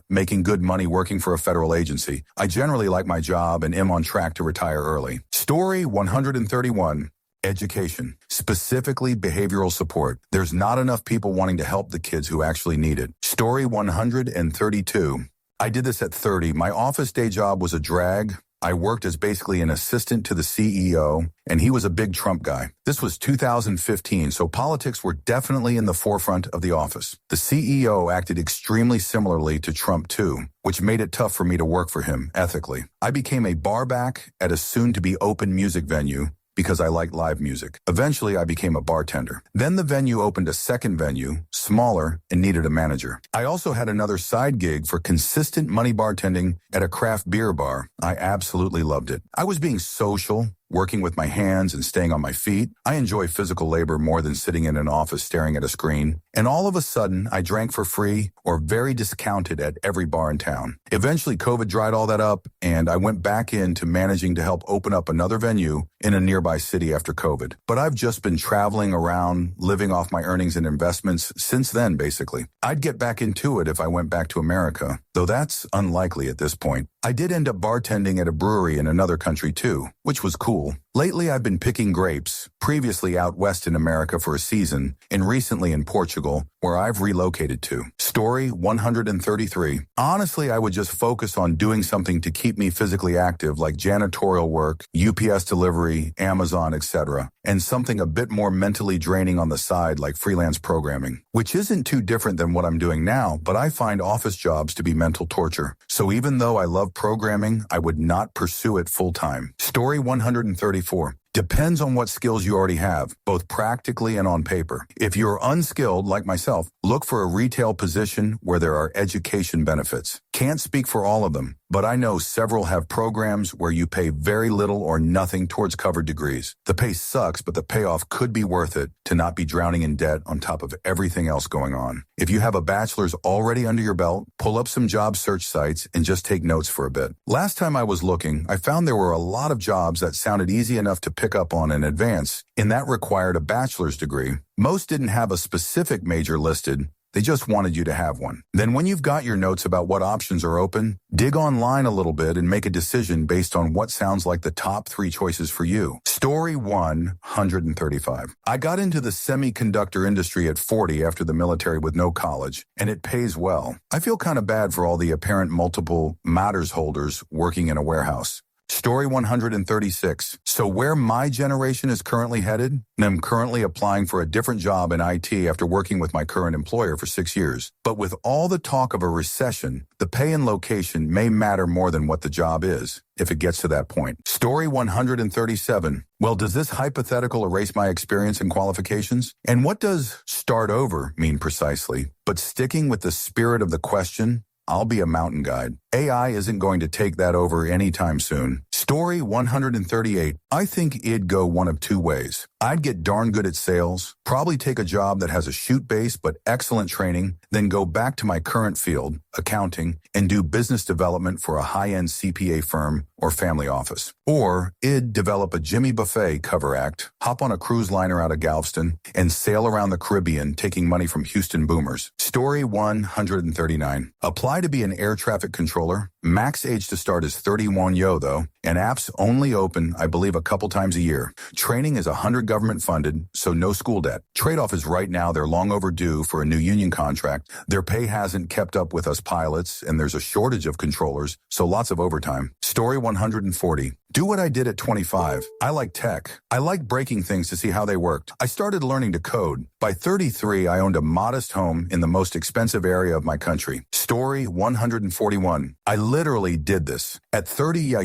making good money working for a federal agency. I generally like my job and am on track to retire early. Story 131. Education, specifically behavioral support. There's not enough people wanting to help the kids who actually need it. Story 132. I did this at 30. My office day job was a drag. I worked as basically an assistant to the CEO, and he was a big Trump guy. This was 2015, so politics were definitely in the forefront of the office. The CEO acted extremely similarly to Trump too, which made it tough for me to work for him ethically. I became a barback at a soon-to-be open music venue because I liked live music. Eventually, I became a bartender. Then the venue opened a second venue, smaller, and needed a manager. I also had another side gig for consistent money bartending at a craft beer bar. I absolutely loved it. I was being social, working with my hands and staying on my feet. I enjoy physical labor more than sitting in an office staring at a screen. And all of a sudden, I drank for free or very discounted at every bar in town. Eventually, COVID dried all that up, and I went back into managing to help open up another venue in a nearby city after COVID. But I've just been traveling around, living off my earnings and investments since then, basically. I'd get back into it if I went back to America, though that's unlikely at this point. I did end up bartending at a brewery in another country too, which was cool. Lately, I've been picking grapes, previously out west in America for a season, and recently in Portugal, where I've relocated to. Story 133. Honestly, I would just focus on doing something to keep me physically active, like janitorial work, UPS delivery, Amazon, etc., and something a bit more mentally draining on the side, like freelance programming, which isn't too different than what I'm doing now, but I find office jobs to be mental torture. So even though I love programming, I would not pursue it full-time. Story 134. Depends on what skills you already have, both practically and on paper. If you're unskilled, like myself, look for a retail position where there are education benefits. Can't speak for all of them, but I know several have programs where you pay very little or nothing towards covered degrees. The pay sucks, but the payoff could be worth it to not be drowning in debt on top of everything else going on. If you have a bachelor's already under your belt, pull up some job search sites and just take notes for a bit. Last time I was looking, I found there were a lot of jobs that sounded easy enough to pick up on in advance, and that required a bachelor's degree. Most didn't have a specific major listed. They just wanted you to have one. Then when you've got your notes about what options are open, dig online a little bit and make a decision based on what sounds like the top 3 choices for you. Story 135. I got into the semiconductor industry at 40 after the military with no college, and it pays well. I feel kind of bad for all the apparent multiple matters holders working in a warehouse. Story 136. So where my generation is currently headed, I'm currently applying for a different job in IT after working with my current employer for 6 years. But with all the talk of a recession, the pay and location may matter more than what the job is, if it gets to that point. Story 137. Well, does this hypothetical erase my experience and qualifications? And what does start over mean precisely? But sticking with the spirit of the question, I'll be a mountain guide. AI isn't going to take that over anytime soon. Story 138. I think it'd go one of two ways. I'd get darn good at sales, probably take a job that has a shoot base but excellent training, then go back to my current field, accounting, and do business development for a high-end CPA firm or family office. Or it'd develop a Jimmy Buffett cover act, hop on a cruise liner out of Galveston, and sail around the Caribbean taking money from Houston boomers. Story 139. Apply to be an air traffic controller. Max age to start is 31 though, and apps only open, I believe, a couple times a year. Training is 100 government funded, so no school debt. Trade-off is right now they're long overdue for a new union contract. Their pay hasn't kept up with us pilots, and there's a shortage of controllers, so lots of overtime. Story 140. Do what I did at 25. I like tech. I like breaking things to see how they worked. I started learning to code. By 33, I owned a modest home in the most expensive area of my country. Story 141. I literally did this. At 30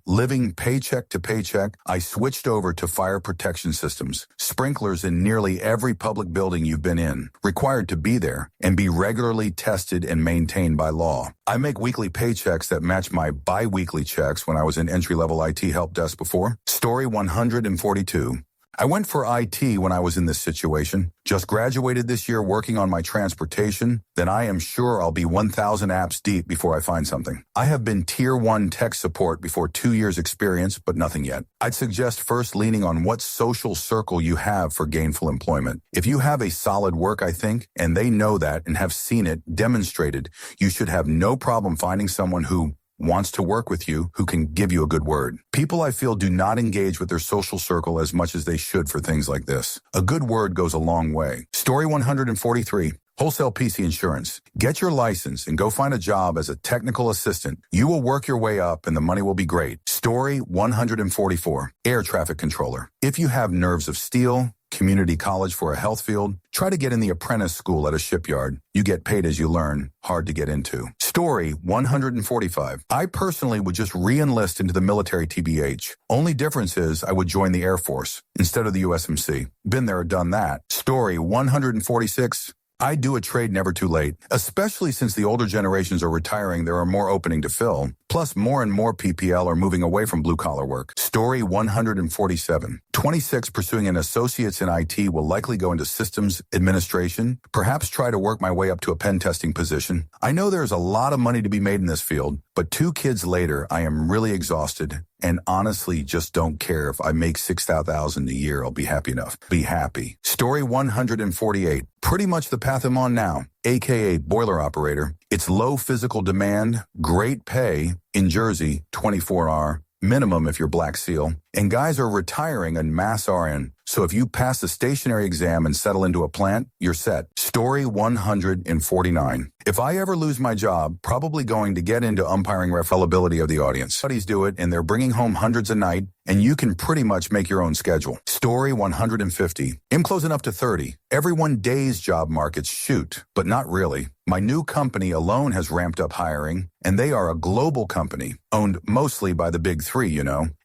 living paycheck to paycheck, I switched over to fire protection systems. Sprinklers in nearly every public building you've been in, required to be there and be regularly tested and maintained by law. I make weekly paychecks that match my bi-weekly checks when I was in entry-level IT help desk before. Story 142. I went for IT when I was in this situation. Just graduated this year working on my transportation. Then I am sure I'll be 1,000 apps deep before I find something. I have been tier 1 tech support before 2 years experience, but nothing yet. I'd suggest first leaning on what social circle you have for gainful employment. If you have a solid work ethic, and they know that and have seen it demonstrated, you should have no problem finding someone who wants to work with you, who can give you a good word. People, I feel, do not engage with their social circle as much as they should for things like this. A good word goes a long way. Story 143. Wholesale PC insurance. Get your license and go find a job as a technical assistant. You will work your way up and the money will be great. Story 144. Air traffic controller. If you have nerves of steel, community college for a health field, try to get in the apprentice school at a shipyard. You get paid as you learn, hard to get into. Story 145. I personally would just re-enlist into the military TBH. Only difference is I would join the Air Force instead of the USMC. Been there, done that. Story 146. I do a trade never too late. Especially since the older generations are retiring, there are more opening to fill. Plus, more and more PPL are moving away from blue-collar work. Story 147. 26 pursuing an associate's in IT will likely go into systems administration, perhaps try to work my way up to a pen testing position. I know there's a lot of money to be made in this field, but 2 kids later, I am really exhausted and honestly just don't care if I make $6,000 a year. I'll be happy enough. Be happy. Story 148. Pretty much the path I'm on now, aka boiler operator. It's low physical demand, great pay, in Jersey, 24-hour, minimum if you're Black SEAL, and guys are retiring en masse RN. So if you pass the stationary exam and settle into a plant, you're set. Story 149. If I ever lose my job, probably going to get into umpiring refillability of the audience. Buddies do it, and they're bringing home hundreds a night, and you can pretty much make your own schedule. Story 150. I'm closing up to 30. Everyone day's job markets shoot, but not really. My new company alone has ramped up hiring, and they are a global company, owned mostly by the big 3,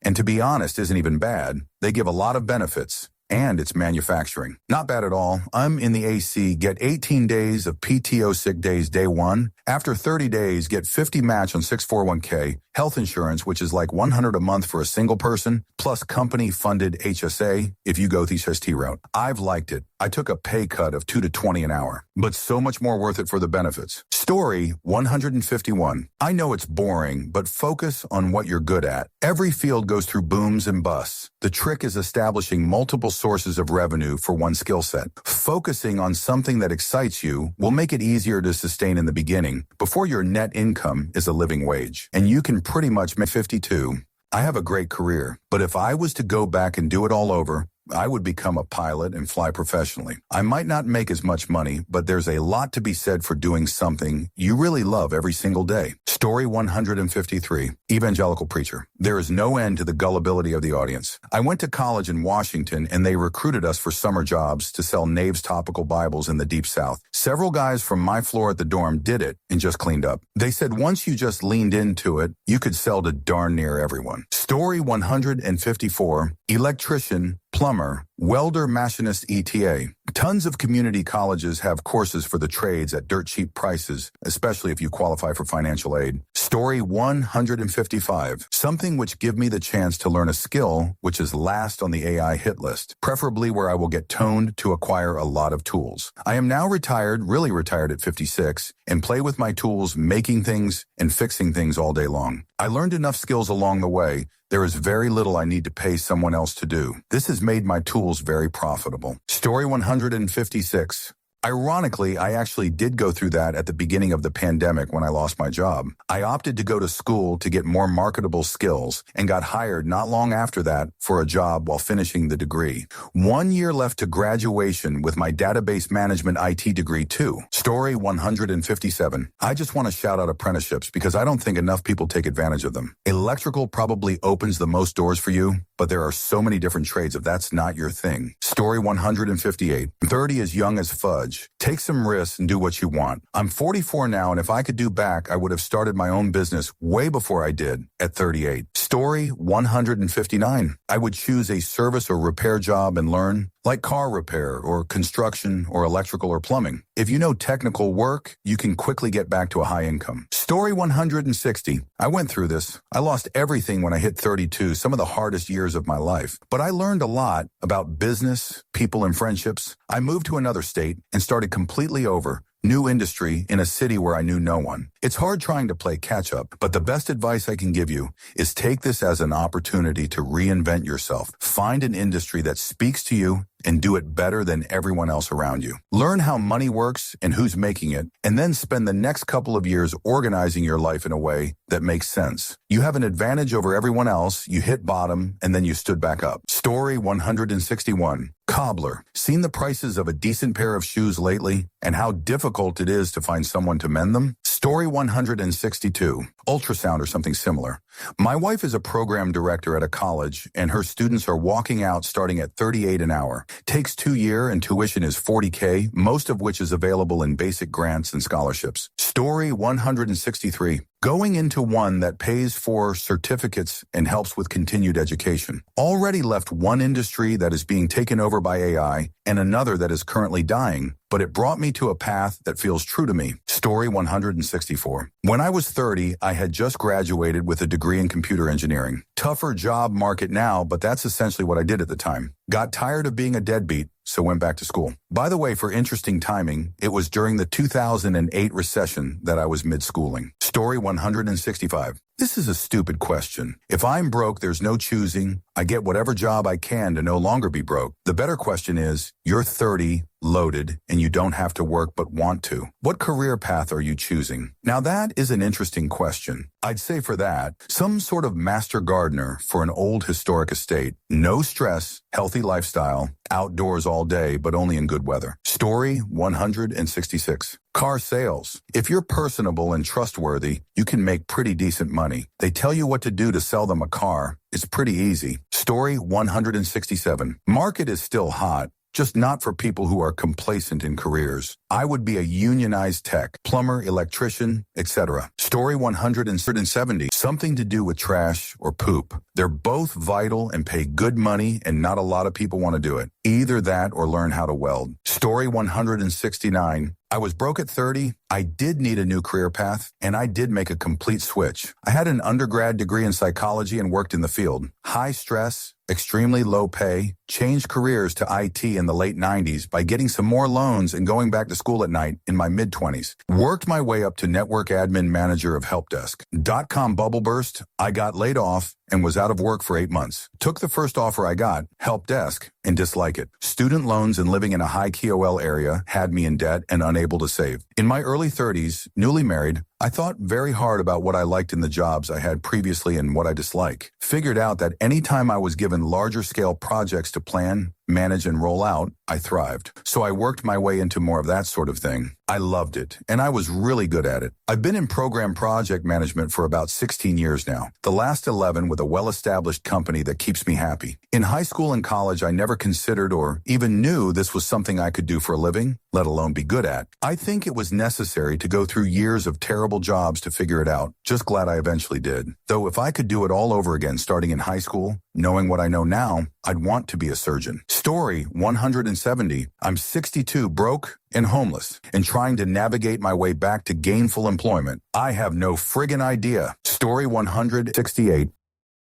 and to be honest, isn't even bad. They give a lot of benefits. And it's manufacturing. Not bad at all. I'm in the AC, get 18 days of PTO sick days day 1. After 30 days, get 50 match on 641k, health insurance, which is like $100 a month for a single person, plus company-funded HSA if you go the HST route. I've liked it. I took a pay cut of $2 to $20 an hour, but so much more worth it for the benefits. Story 151. I know it's boring, but focus on what you're good at. Every field goes through booms and busts. The trick is establishing multiple sources of revenue for one skill set. Focusing on something that excites you will make it easier to sustain in the beginning, before your net income is a living wage. And you can pretty much make 52. I have a great career, but if I was to go back and do it all over, I would become a pilot and fly professionally. I might not make as much money, but there's a lot to be said for doing something you really love every single day. Story 153. Evangelical preacher. There is no end to the gullibility of the audience. I went to college in Washington, and they recruited us for summer jobs to sell Nave's topical Bibles in the Deep South. Several guys from my floor at the dorm did it and just cleaned up. They said once you just leaned into it, you could sell to darn near everyone. Story 154. Electrician, plumber, welder, machinist, ETA. Tons of community colleges have courses for the trades at dirt cheap prices, especially if you qualify for financial aid. Story 155, something which give me the chance to learn a skill which is last on the AI hit list, preferably where I will get toned to acquire a lot of tools. I am now retired, really retired at 56, and play with my tools, making things and fixing things all day long. I learned enough skills along the way. There is very little I need to pay someone else to do. This has made my tools very profitable. Story 156. Ironically, I actually did go through that at the beginning of the pandemic when I lost my job. I opted to go to school to get more marketable skills and got hired not long after that for a job while finishing the degree. 1 year left to graduation with my database management IT degree too. Story 157. I just want to shout out apprenticeships because I don't think enough people take advantage of them. Electrical probably opens the most doors for you, but there are so many different trades if that's not your thing. Story 158. 30 is young as fudge. Take some risks and do what you want. I'm 44 now, and if I could do back, I would have started my own business way before I did at 38. Story 159. I would choose a service or repair job and learn, like car repair or construction or electrical or plumbing. If you know technical work, you can quickly get back to a high income. Story 160. I went through this. I lost everything when I hit 32, some of the hardest years of my life. But I learned a lot about business, people, and friendships. I moved to another state and started completely over. New industry in a city where I knew no one. It's hard trying to play catch up, but the best advice I can give you is take this as an opportunity to reinvent yourself. Find an industry that speaks to you and do it better than everyone else around you. Learn how money works and who's making it, and then spend the next couple of years organizing your life in a way that makes sense. You have an advantage over everyone else. You hit bottom and then you stood back up. Story 161. Cobbler. Seen the prices of a decent pair of shoes lately and how difficult it is to find someone to mend them? Story 162. Ultrasound or something similar. My wife is a program director at a college and her students are walking out starting at $38 an hour. Takes 2 years and tuition is $40K, most of which is available in basic grants and scholarships. Story 163. Going into one that pays for certificates and helps with continued education. Already left one industry that is being taken over by AI and another that is currently dying, but it brought me to a path that feels true to me. Story 164. When I was 30, I had just graduated with a degree in computer engineering. Tougher job market now, but that's essentially what I did at the time. Got tired of being a deadbeat, so went back to school. By the way, for interesting timing, it was during the 2008 recession that I was mid-schooling. Story 165. This is a stupid question. If I'm broke, there's no choosing. I get whatever job I can to no longer be broke. The better question is, you're 30, loaded, and you don't have to work but want to. What career path are you choosing? Now that is an interesting question. I'd say for that, some sort of master gardener for an old historic estate. No stress, healthy lifestyle, outdoors all day, but only in good weather. Story 166. Car sales. If you're personable and trustworthy, you can make pretty decent money. They tell you what to do to sell them a car. It's pretty easy. Story 167. Market is still hot, just not for people who are complacent in careers. I would be a unionized tech, plumber, electrician, etc. Story 170. Something to do with trash or poop. They're both vital and pay good money, and not a lot of people want to do it. Either that or learn how to weld. Story 169. I was broke at 30. I did need a new career path, and I did make a complete switch. I had an undergrad degree in psychology and worked in the field. High stress, extremely low pay, changed careers to IT in the late 90s by getting some more loans and going back to school at night in my mid-20s. Worked my way up to network admin manager of help desk. .com bubble burst. I got laid off and was out of work for 8 months. Took the first offer I got, help desk, and dislike it. Student loans and living in a high QOL area had me in debt and unable to save. In my early 30s, newly married, I thought very hard about what I liked in the jobs I had previously and what I dislike. Figured out that anytime I was given larger scale projects to plan, manage, and roll out, I thrived. So I worked my way into more of that sort of thing. I loved it, and I was really good at it. I've been in program project management for about 16 years now, the last 11 with a well-established company that keeps me happy. In high school and college, I never considered or even knew this was something I could do for a living, let alone be good at. I think it was necessary to go through years of terrible jobs to figure it out. Just glad I eventually did. Though if I could do it all over again starting in high school, knowing what I know now, I'd want to be a surgeon. Story 170. I'm 62, broke and homeless, and trying to navigate my way back to gainful employment. I have no friggin' idea. Story 168.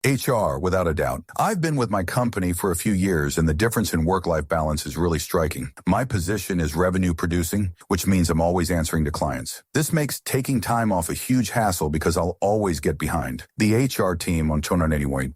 HR, without a doubt. I've been with my company for a few years, and the difference in work-life balance is really striking. My position is revenue producing, which means I'm always answering to clients. This makes taking time off a huge hassle because I'll always get behind. The HR team on Tonananiway